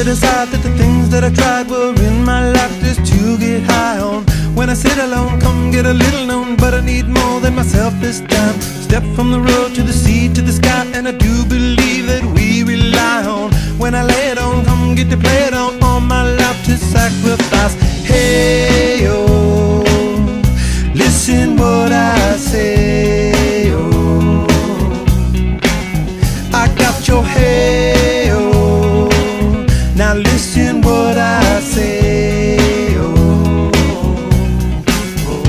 to decide that the things that I tried were in my life just to get high on. When I sit alone, come get a little known, but I need more than myself this time. Step from the road to the sea to the sky, and I do believe that we rely on. When I lay it on, come get to play it on, all my life to sacrifice. Hey, oh, listen what I say, oh, I got your hey, oh, now listen what I say, oh, oh.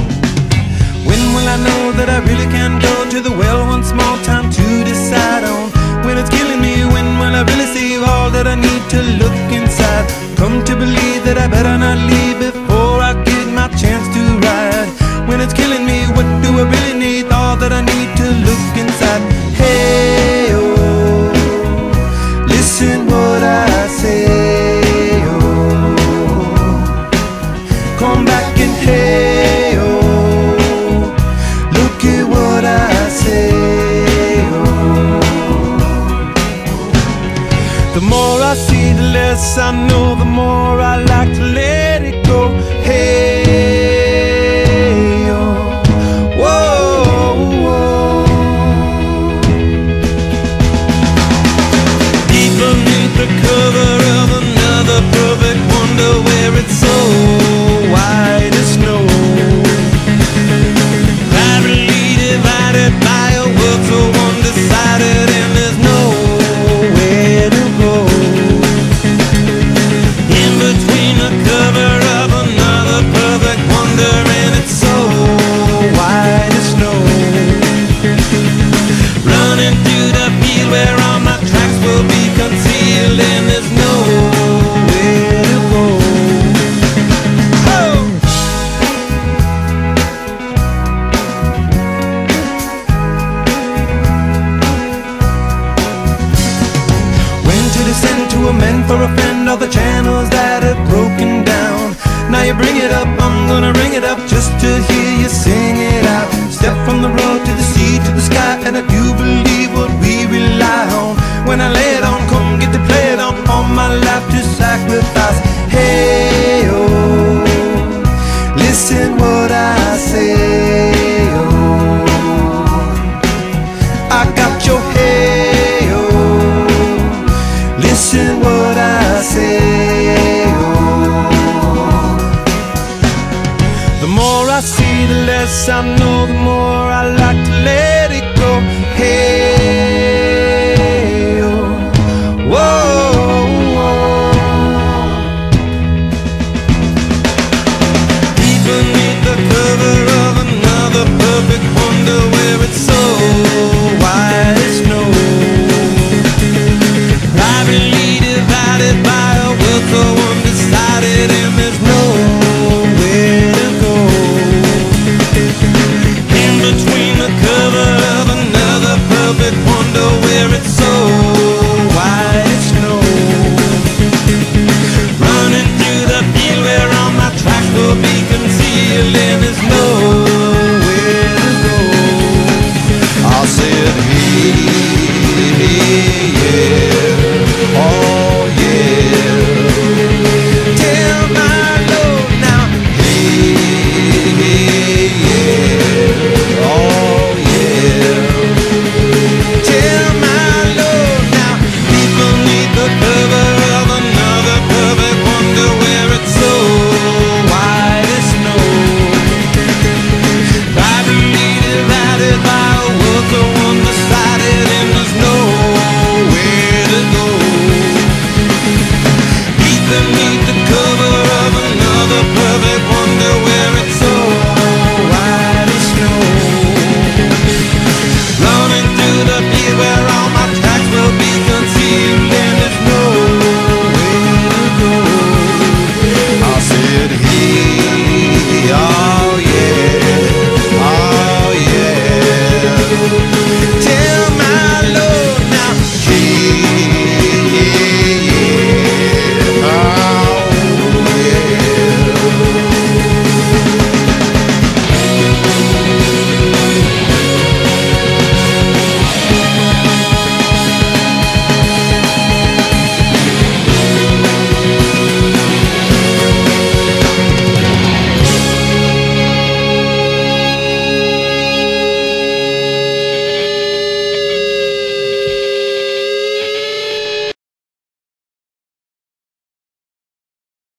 When will I know that I really can go to the well one small time to decide on? When it's killing me, when will I really see all that I need to look inside? Come to believe that I better not leave before I get my chance to ride. When it's killing me, what do I really need? All that I need to look inside. Hey, oh, listen what I say, oh, come back and hey, oh, look at what I say, oh. The more I see, the less I know, the more I like to let it go. Hey, oh, whoa, whoa. Deep beneath the cover of another perfect wonder, where it's so white as snow, privately divided by a world so undecided, and there's nowhere to go. In between the cover of another perfect wonder, and it's so white as snow, running through the field where all my tracks will be concealed, and there's nowhere to go. Oh! When to descend to amend for a friend all the channels that have broken down. Now you bring it up, I'm gonna ring it up just to hear you sing it out. Step from the road to the sea to the sky, and I do believe what we rely on. When I lay it on, come get to play it on, all my life to sacrifice. Hey, oh, listen what I say, oh, I got your hey, oh, listen what I say, oh. The more I see, the less I know, the more I like to let it go. Hey, oh, whoa, whoa. Deep beneath the cover of another perfect wonder, where it's so white as snow, privately divided by a world so undecided, and there's nowhere to go. In between the cover of another perfect wonder, where it's so white as snow, running through the field where all my tracks will be concealed, and there's nowhere to go. I said, hey, yeah, oh yeah, tell my Lord now. Hey, yeah, oh yeah, tell my Lord now. Deep beneath the cover of another perfect wonder, where it's so white as snow, privately divided by a world so